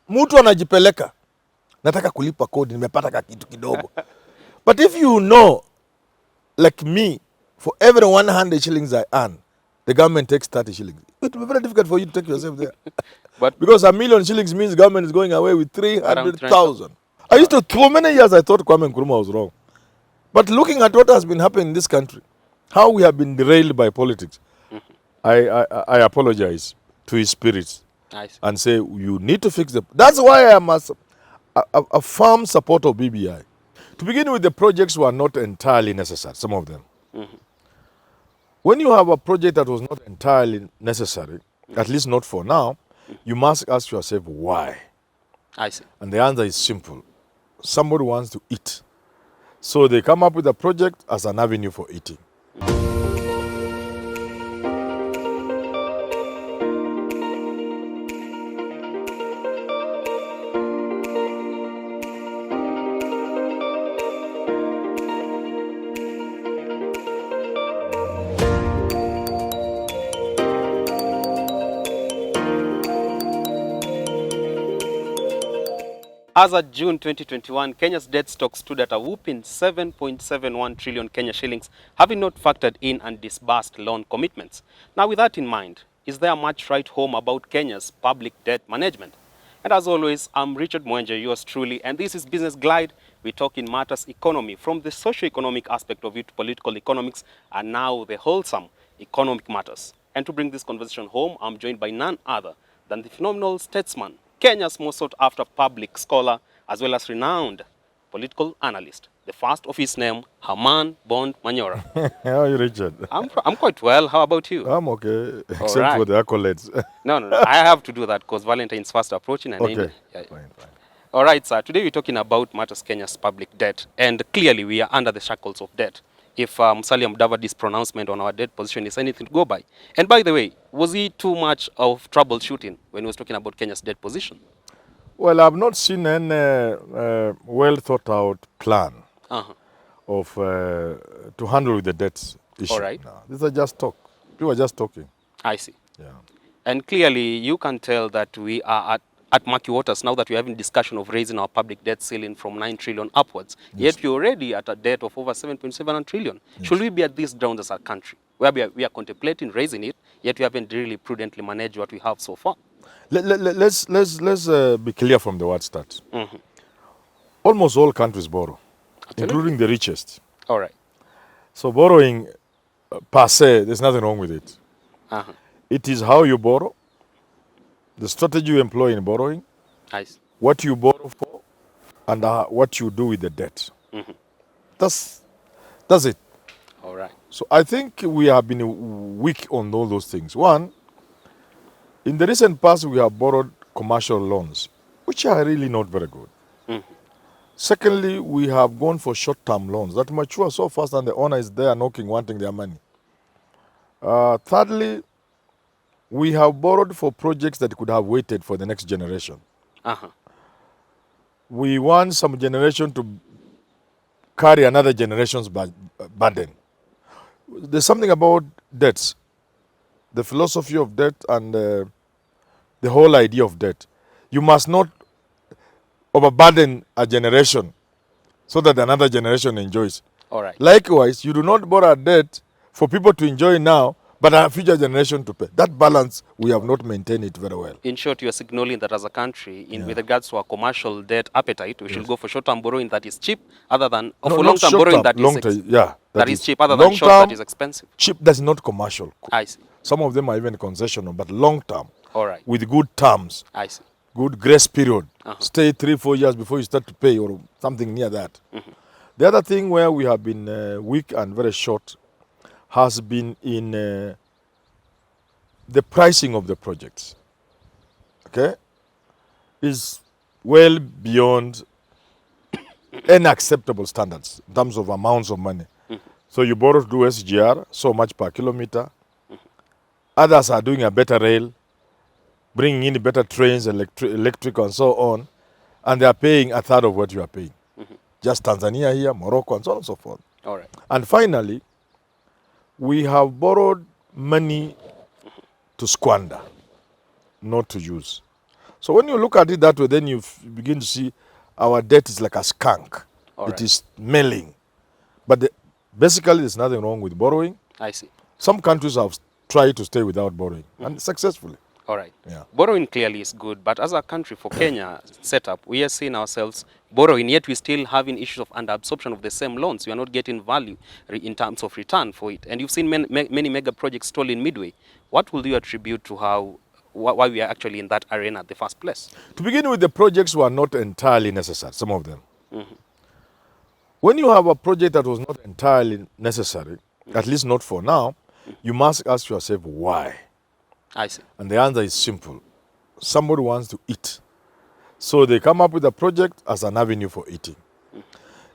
Mtu anajipeleka, nataka kulipa kodi, nimepata ka kitu kidogo. But if you know, like me, for every 100 shillings I earn, the government takes 30 shillings. It will be very difficult for you to take yourself there. But because 1,000,000 shillings means government is going away with 300,000. I used to, for many years, I thought Kwame Nkrumah was wrong. But looking at what has been happening in this country, how we have been derailed by politics, I apologize to his spirits and say, you need to fix the... That's why I am a firm supporter of BBI. To begin with, the projects were not entirely necessary, some of them. When you have a project that was not entirely necessary, at least not for now, you must ask yourself why. I see. And the answer is simple. Somebody wants to eat. So they come up with a project as an avenue for eating. As of June 2021, Kenya's debt stock stood at a whopping 7.71 trillion Kenya shillings, having not factored in and disbursed loan commitments. Now, with that in mind, is there much right home about Kenya's public debt management? And as always, I'm Richard Mwenja, yours truly, and this is Business Glide. We talk in matters economy, from the socio-economic aspect of it to political economics, and now the wholesome economic matters. And to bring this conversation home, I'm joined by none other than the phenomenal statesman, Kenya's most sought-after public scholar, as well as renowned political analyst. The first of his name, Herman Manyora. How are you, Richard? I'm quite well. How about you? I'm okay, except for the accolades. No. I have to do that because Valentine's fast approaching. And okay, fine. All right, sir. Today we're talking about matters Kenya's public debt. And clearly we are under the shackles of debt. If Musalia Mudavadi's pronouncement on our debt position is anything to go by. And by the way, was he too much of troubleshooting when he was talking about Kenya's debt position? Well, I've not seen any well thought out plan of to handle with the debt issue. All right. No, these are just talk. People are just talking. I see. Yeah. And clearly you can tell that we are at murky waters now that we're having discussion of raising our public debt ceiling from 9 trillion upwards. Yes. Yet we're already at a debt of over 7.7 trillion. Yes. Should we be at this ground as a country, where we are contemplating raising it, yet we haven't really prudently managed what we have so far? Let's be clear from the word start. Almost all countries borrow, including the richest. All right. So borrowing per se, there's nothing wrong with it. It is how you borrow, the strategy you employ in borrowing, nice, what you borrow for, and what you do with the debt. That's it. All right. So I think we have been weak on all those things. One, in the recent past, we have borrowed commercial loans, which are really not very good. Secondly, we have gone for short-term loans that mature so fast and the owner is there knocking, wanting their money. Thirdly, we have borrowed for projects that could have waited for the next generation. We want some generation to carry another generation's burden. There's something about debts, the philosophy of debt and the whole idea of debt. You must not overburden a generation so that another generation enjoys. All right. Likewise, you do not borrow a debt for people to enjoy now, but a future generation to pay. That balance, we have not maintained it very well. In short, you are signaling that as a country, with regards to our commercial debt appetite, we should go for short-term borrowing that is cheap, other than for long-term borrowing that is cheap, other than short that is expensive. Cheap, that's not commercial. I see. Some of them are even concessional, but long-term. All right. With good terms. I see. Good grace period. Stay 3-4 years before you start to pay or something near that. The other thing where we have been weak and very short has been in the pricing of the projects. Okay? Is well beyond any acceptable standards in terms of amounts of money. So you borrow to do SGR, so much per kilometer. Others are doing a better rail, bringing in better trains, electric and so on, and they are paying a third of what you are paying. Just Tanzania here, Morocco, and so on and so forth. All right. And finally, we have borrowed money to squander, not to use. So when you look at it that way, then you begin to see our debt is like a skunk. All It right. is smelling. But basically, there's nothing wrong with borrowing. I see. Some countries have tried to stay without borrowing, and successfully. All right. Yeah. Borrowing clearly is good, but as a country, for Kenya setup, we are seeing ourselves borrowing, yet we still having issues of under-absorption of the same loans. We are not getting value in terms of return for it. And you've seen many mega projects stolen midway. What will you attribute to why we are actually in that arena at the first place? To begin with, the projects were not entirely necessary, some of them. When you have a project that was not entirely necessary, at least not for now, you must ask yourself why. I see. And the answer is simple. Somebody wants to eat. So they come up with a project as an avenue for eating.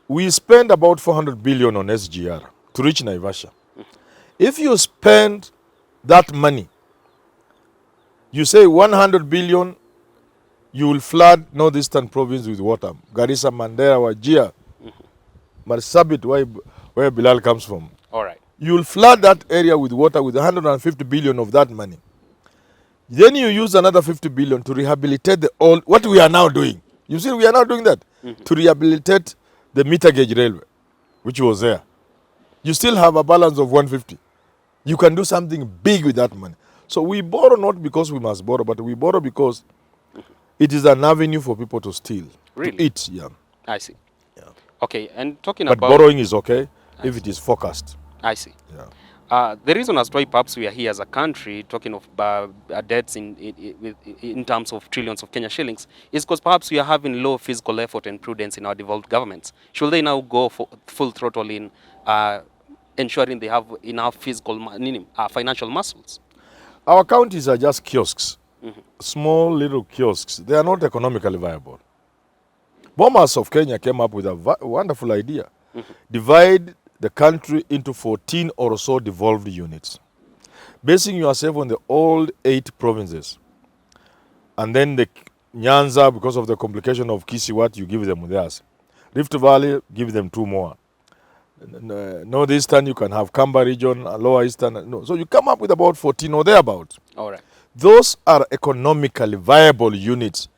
We spend about 400 billion on SGR to reach Naivasha. If you spend that money, you say 100 billion, you will flood northeastern province with water. Garissa, Mandera, Wajir, Marsabit, where Bilal comes from. All right. You will flood that area with water with 150 billion of that money. Then you use another 50 billion to rehabilitate the old, what we are now doing. You see, we are now doing that to rehabilitate the meter gauge railway, which was there. You still have a balance of 150. You can do something big with that money. So we borrow not because we must borrow, but we borrow because it is an avenue for people to steal, Really? to eat. Yeah. I see. Yeah. Okay, and talking But about... borrowing is okay if it is focused. I see. Yeah. The reason as to why perhaps we are here as a country talking of debts in terms of trillions of Kenya shillings is because perhaps we are having low fiscal effort and prudence in our devolved governments. Should they now go for full throttle in ensuring they have enough financial muscles? Our counties are just kiosks, small little kiosks. They are not economically viable. Bombers of Kenya came up with a wonderful idea. Divide the country into 14 or so devolved units, basing yourself on the old 8 provinces. And then the Nyanza, because of the complication of Kisiwat, you give them theirs. Rift Valley, give them 2 more. Northeastern, you can have Kamba region, Lower Eastern. No. So you come up with about 14 or thereabouts. All right. Those are economically viable units.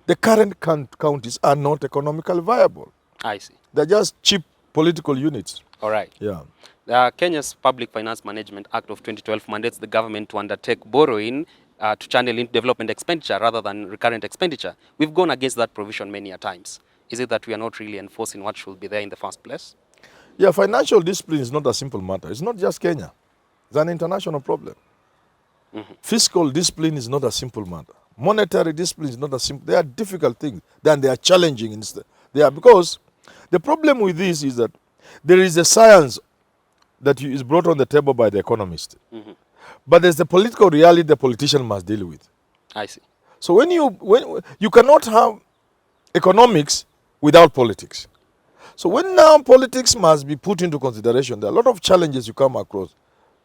The current counties are not economically viable. I see. They're just cheap political units. All right. Yeah. Kenya's Public Finance Management Act of 2012 mandates the government to undertake borrowing to channel into development expenditure rather than recurrent expenditure. We've gone against that provision many a times. Is it that we are not really enforcing what should be there in the first place? Yeah, financial discipline is not a simple matter. It's not just Kenya. It's an international problem. Fiscal discipline is not a simple matter. Monetary discipline is not a simple. They are difficult things. Then they are challenging instead. They are, because the problem with this is that there is a science that is brought on the table by the economist. But there's the political reality the politician must deal with. I see. So when you cannot have economics without politics. So when now politics must be put into consideration, there are a lot of challenges you come across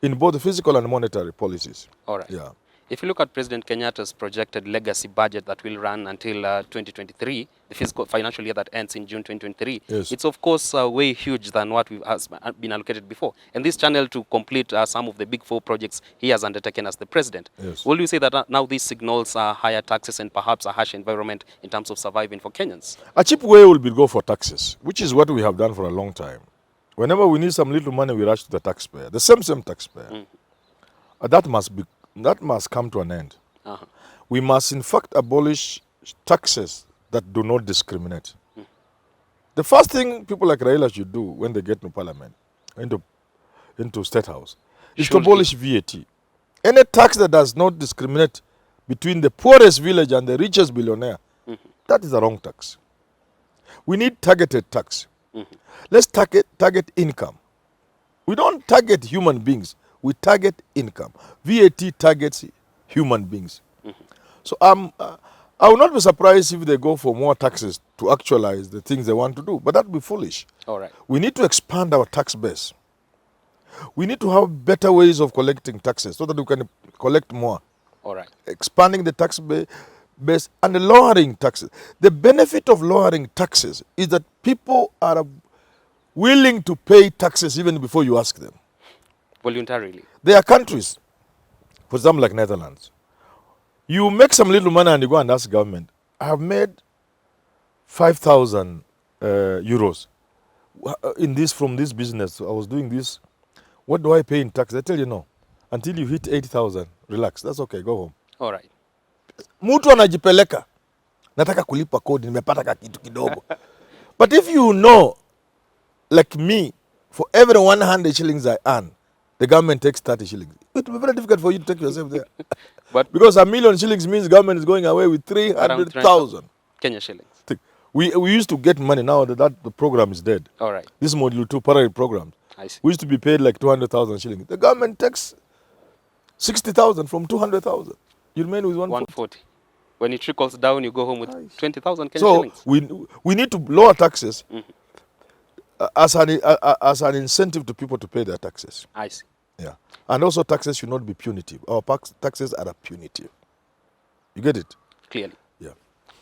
in both the physical and monetary policies. All right. Yeah. If you look at President Kenyatta's projected legacy budget that will run until 2023, the fiscal financial year that ends in June 2023, Yes. it's of course way huge than what has been allocated before. And this channel to complete some of the big 4 projects he has undertaken as the president. Yes. Will you say that now this signals higher taxes and perhaps a harsh environment in terms of surviving for Kenyans? A cheap way will be go for taxes, which is what we have done for a long time. Whenever we need some little money, we rush to the taxpayer, the same taxpayer. That must come to an end. We must in fact abolish taxes that do not discriminate. The first thing people like Raila should do when they get into parliament, into State House, is to abolish VAT. Any tax that does not discriminate between the poorest village and the richest billionaire, that is the wrong tax. We need targeted tax. Let's target income. We don't target human beings. We target income. VAT targets human beings. So I will not be surprised if they go for more taxes to actualize the things they want to do. But that would be foolish. All right. We need to expand our tax base. We need to have better ways of collecting taxes so that we can collect more. All right. Expanding the tax base and lowering taxes. The benefit of lowering taxes is that people are willing to pay taxes even before you ask them. Voluntarily. There are countries, for example, like Netherlands. You make some little money and you go and ask government, I have made 5,000 euros in this from this business. I was doing this. What do I pay in tax? I tell you no. Until you hit 80,000, relax. That's okay. Go home. All right. Mtu anajipeleka. Nataka kulipa kodi, nimepata kitu kidogo. But if you know, like me, for every 100 shillings I earn, the government takes 30 shillings. It will be very difficult for you to take yourself there. But because 1,000,000 shillings means government is going away with 300,000 Kenya shillings. We used to get money. Now that the program is dead. All right. This module 2 parallel programs. I see. We used to be paid like 200,000 shillings. The government takes 60,000 from 200,000. You remain with 140. When it trickles down, you go home with 20,000 Kenya so shillings. we need to lower taxes as an incentive to people to pay their taxes. I see. Yeah. And also taxes should not be punitive. Our taxes are punitive. You get it? Clearly. Yeah.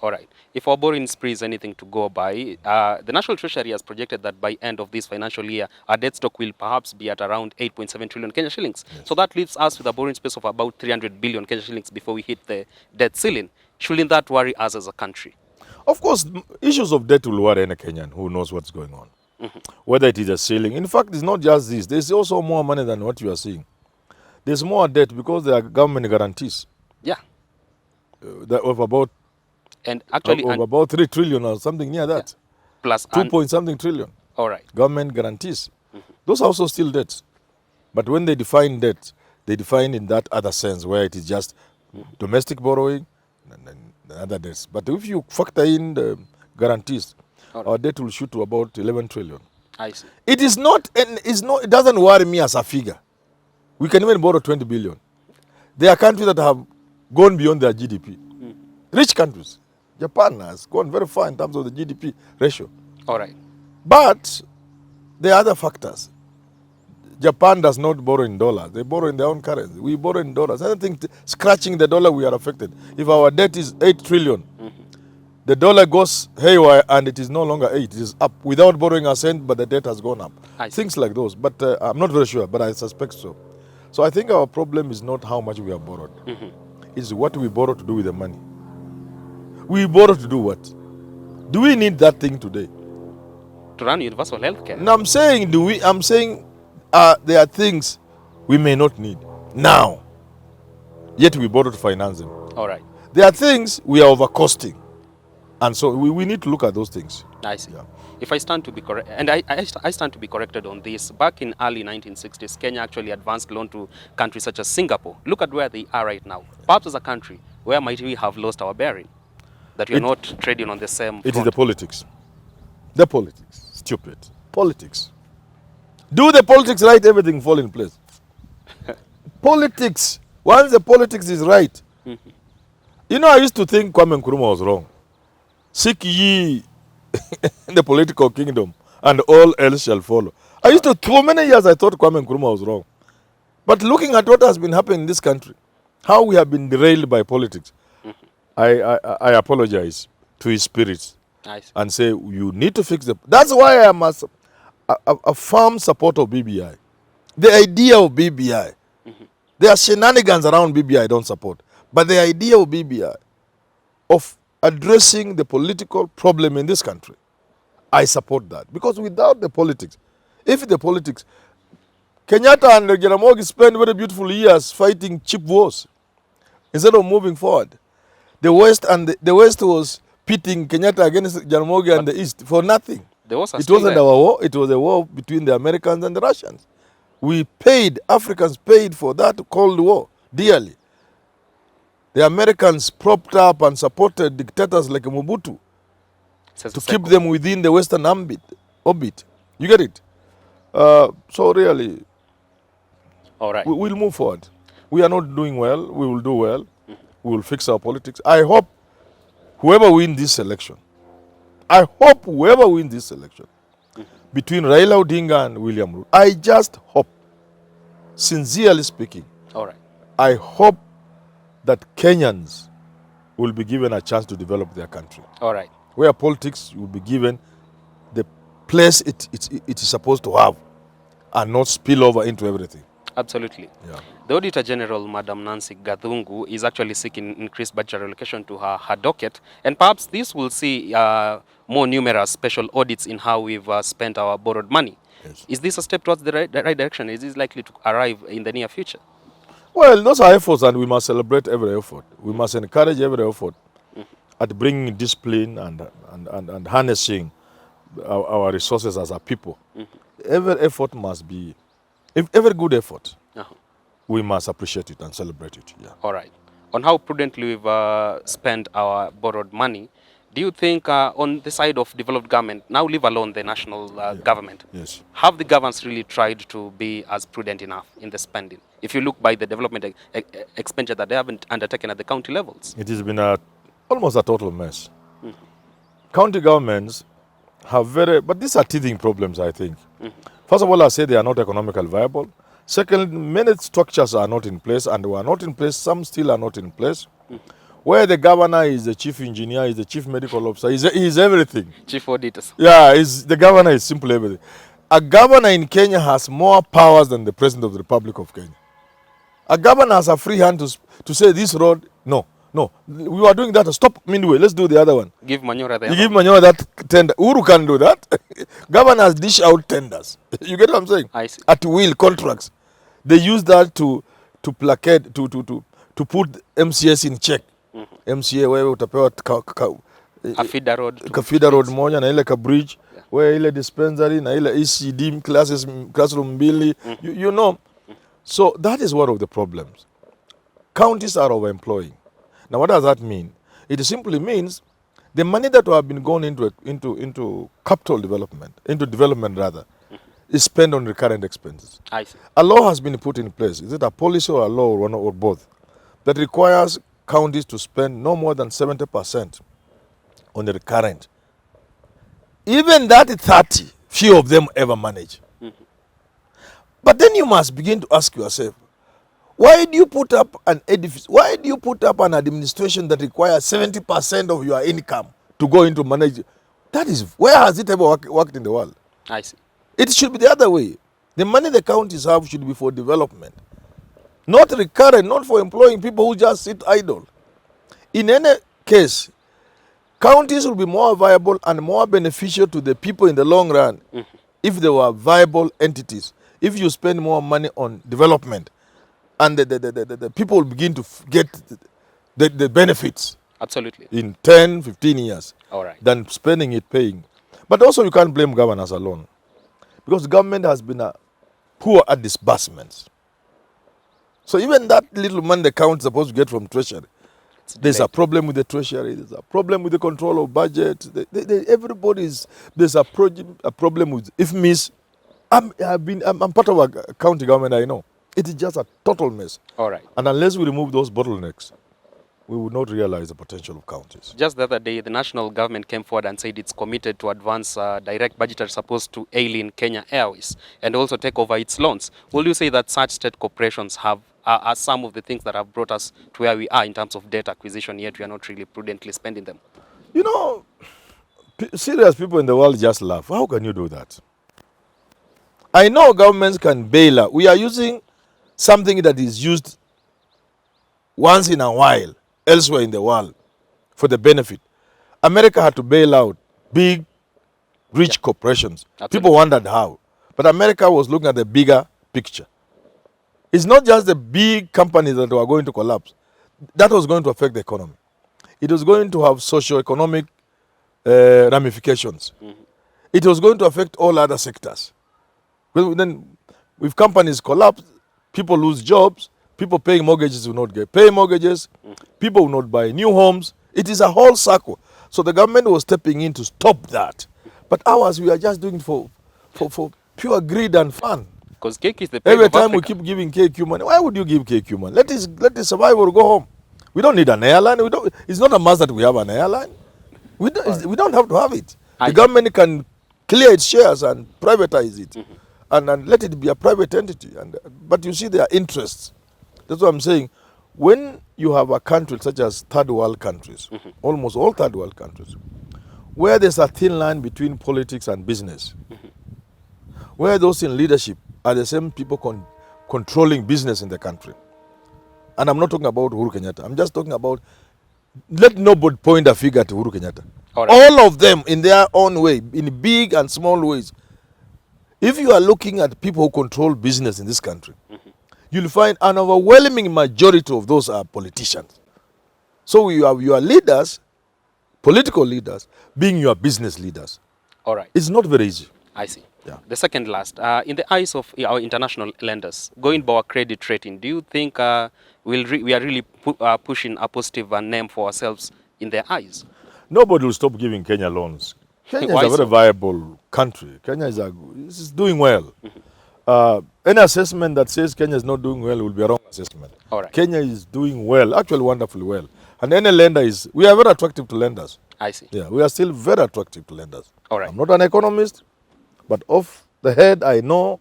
All right. If our borrowing spree is anything to go by, the National Treasury has projected that by end of this financial year, our debt stock will perhaps be at around 8.7 trillion Kenya shillings. Yes. So that leaves us with a borrowing space of about 300 billion Kenya shillings before we hit the debt ceiling. Shouldn't that worry us as a country? Of course, issues of debt will worry any Kenyan who knows what's going on. Whether it is a ceiling. In fact, it's not just this. There's also more money than what you are seeing. There's more debt because there are government guarantees. Yeah. Of about and actually of about 3 trillion or something near that. Yeah. Plus 2 point something trillion. All right. Government guarantees. Those are also still debts. But when they define debt, they define in that other sense where it is just domestic borrowing and other debts. But if you factor in the guarantees, our debt will shoot to about 11 trillion. I see. It is not, it doesn't worry me as a figure. We can even borrow 20 billion. There are countries that have gone beyond their GDP. Rich countries. Japan has gone very far in terms of the GDP ratio. All right. But there are other factors. Japan does not borrow in dollars. They borrow in their own currency. We borrow in dollars. I think scratching the dollar, we are affected. If our debt is 8 trillion, the dollar goes haywire and it is no longer 8. It is up without borrowing a cent, but the debt has gone up. Things like those. But I'm not very sure, but I suspect so. So I think our problem is not how much we have borrowed. It's what we borrow to do with the money. We borrow to do what? Do we need that thing today? To run universal health care. No, I'm saying there are things we may not need now, yet we borrow to finance them. All right. There are things we are overcosting, and so we need to look at those things. I see. Yeah. If I stand to be correct, and I stand to be corrected on this, back in early 1960s, Kenya actually advanced loan to countries such as Singapore. Look at where they are right now. Perhaps as a country, where might we have lost our bearing? That we are not trading on the same front. It is the politics. The politics. Stupid. Politics. Do the politics right, everything fall in place. Politics. Once the politics is right. You know, I used to think Kwame Nkrumah was wrong. Seek ye the political kingdom, and all else shall follow. I used to, for many years, I thought Kwame Nkrumah was wrong. But looking at what has been happening in this country, how we have been derailed by politics, I apologize to his spirits and say, you need to fix them. That's why I am a firm supporter of BBI. The idea of BBI. There are shenanigans around BBI I don't support. But the idea of BBI, of addressing the political problem in this country, I support that. Because without the politics, if the politics, Kenyatta and Jaramogi spent very beautiful years fighting cheap wars instead of moving forward. The West was pitting Kenyatta against Jaramogi and the East for nothing. It wasn't our war. It was a war between the Americans and the Russians. Africans paid for that Cold War dearly. The Americans propped up and supported dictators like Mobutu to keep them within the Western orbit. You get it? So really, all right. We'll move forward. We are not doing well. We will do well. We will fix our politics. I hope whoever wins this election, between Raila Odinga and William Ruto, I just hope, sincerely speaking, all right, I hope that Kenyans will be given a chance to develop their country. All right. Where politics will be given the place it is supposed to have and not spill over into everything. Absolutely. Yeah. The Auditor General, Madam Nancy Gathungu, is actually seeking increased budget allocation to her docket, and perhaps this will see more numerous special audits in how we've spent our borrowed money. Yes. Is this a step towards the right direction? Is this likely to arrive in the near future? Well, those are efforts, and we must celebrate every effort. We must encourage every effort at bringing discipline and harnessing our resources as a people. Every effort must be, every good effort, we must appreciate it and celebrate it. Yeah. All right. On how prudently we've spent our borrowed money, do you think on the side of developed government, now leave alone the national government, Yes. have the governments really tried to be as prudent enough in the spending? If you look by the development expenditure that they haven't undertaken at the county levels. It has been almost a total mess. County governments have but these are teething problems, I think. First of all, I say they are not economically viable. Second, many structures are not in place, and were not in place. Some still are not in place. Where the governor is the chief engineer, is the chief medical officer, he is everything. Chief auditors. Yeah, the governor is simply everything. A governor in Kenya has more powers than the president of the Republic of Kenya. A governor has a free hand to say this road, no, we are doing that. Stop midway. Let's do the other one. Give Manyora You give Manyora that tender. Uhuru can do that. Governors dish out tenders. You get what I'm saying? I see. At will contracts. They use that to placate, to put MCS in check. MCA wewe utapewa a feeder road, feeder road moja na ile ka bridge, where ile dispensary na ile ECD classroom mbili. You know. So that is one of the problems. Counties are overemploying. Now, what does that mean? It simply means the money that have been gone into capital development, into development rather, is spent on recurrent expenses. I see. A law has been put in place. Is it a policy or a law or one or both? That requires counties to spend no more than 70% on the recurrent. Even that 30, few of them ever manage. But then you must begin to ask yourself, why do you put up an edifice? Why do you put up an administration that requires 70% of your income to go into manage? That is, where has it ever worked in the world? I see. It should be the other way. The money the counties have should be for development. Not recurrent, not for employing people who just sit idle. In any case, counties will be more viable and more beneficial to the people in the long run if they were viable entities. If you spend more money on development, and the people will begin to get the benefits. Absolutely. In 10, 15 years. All right. Than spending it, paying. But also you can't blame governors alone. Because government has been poor at disbursements. So even that little money the county is supposed to get from treasury, there's a problem with the treasury, there's a problem with the control of budget. There's a problem with, if miss, I'm part of a county government, I know. It is just a total mess. All right. And unless we remove those bottlenecks, we would not realize the potential of counties. Just the other day, the national government came forward and said it's committed to advance direct budget supposed to alien Kenya Airways and also take over its loans. Will you say that such state corporations are some of the things that have brought us to where we are in terms of debt acquisition, yet we are not really prudently spending them? You know, serious people in the world just laugh. How can you do that? I know governments can bail out. We are using something that is used once in a while elsewhere in the world for the benefit. America had to bail out big, rich corporations. Absolutely. People wondered how. But America was looking at the bigger picture. It's not just the big companies that were going to collapse. That was going to affect the economy. It was going to have socio-economic ramifications. It was going to affect all other sectors. Well, then, if companies collapse, people lose jobs, people paying mortgages will not pay mortgages, people will not buy new homes. It is a whole circle. So the government was stepping in to stop that. But ours, we are just doing it for pure greed and fun. Because cake is the pay every time we keep giving KQ money. Why would you give KQ money? Let it survive or go home. We don't need an airline. It's not a must that we have an airline. We don't have to have it. The government can clear its shares and privatize it. And let it be a private entity. But you see their interests. That's what I'm saying. When you have a country such as third world countries, almost all third world countries, where there's a thin line between politics and business, where those in leadership are the same people controlling business in the country. And I'm not talking about Uhuru Kenyatta. I'm just talking about, let nobody point a finger at Uhuru Kenyatta. All of them in their own way, in big and small ways. If you are looking at people who control business in this country, you'll find an overwhelming majority of those are politicians. So you have your leaders, political leaders, being your business leaders. All right. It's not very easy. I see. Yeah. The second last, in the eyes of our international lenders, going by our credit rating, do you think we are really pushing a positive name for ourselves in their eyes? Nobody will stop giving Kenya loans. Kenya is a very viable country. Kenya is doing well. Any assessment that says Kenya is not doing well will be a wrong assessment. All right. Kenya is doing well, actually wonderfully well. And any lender we are very attractive to lenders. I see. Yeah, we are still very attractive to lenders. All right. I'm not an economist, but off the head, I know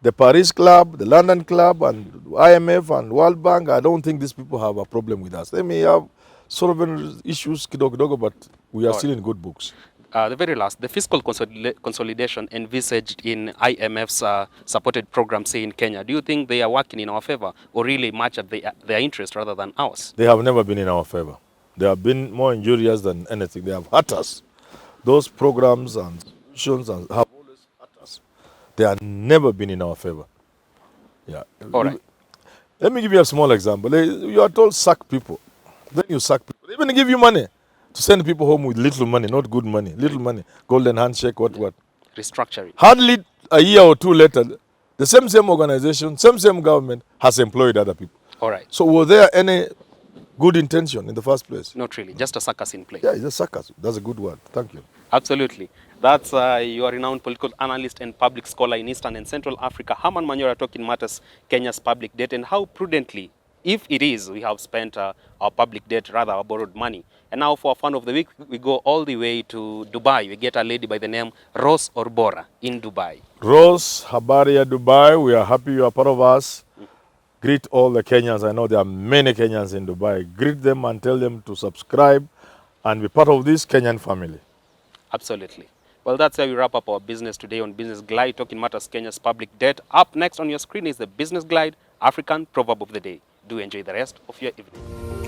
the Paris Club, the London Club, and IMF and World Bank. I don't think these people have a problem with us. They may have solvent issues, kidogo, but we are still in good books. The very last, the fiscal consolidation envisaged in IMF's supported program, say in Kenya, do you think they are working in our favor or really much at their interest rather than ours? They have never been in our favor. They have been more injurious than anything. They have hurt us. Those programs and solutions have always hurt us. They have never been in our favor. Yeah. All right. Let me give you a small example. You are told sack people. Then you sack people. They even give you money to send people home with little money, not good money, little money, golden handshake, what. Restructuring. Hardly a year or two later, the same organization, same government has employed other people. All right. So was there any good intention in the first place? Not really, just a circus in place. Yeah, it's a circus. That's a good word. Thank you. Absolutely. That's your renowned political analyst and public scholar in Eastern and Central Africa, Herman Manyora, talking matters Kenya's public debt and how prudently, if it is, we have spent our public debt, rather our borrowed money. And now for Fun of the Week, we go all the way to Dubai. We get a lady by the name Rose Orbora in Dubai. Rose, habari ya Dubai. We are happy you are part of us. Greet all the Kenyans. I know there are many Kenyans in Dubai. Greet them and tell them to subscribe and be part of this Kenyan family. Absolutely. Well, that's how we wrap up our business today on Business Glide, talking matters Kenya's public debt. Up next on your screen is the Business Glide African Proverb of the Day. Do enjoy the rest of your evening.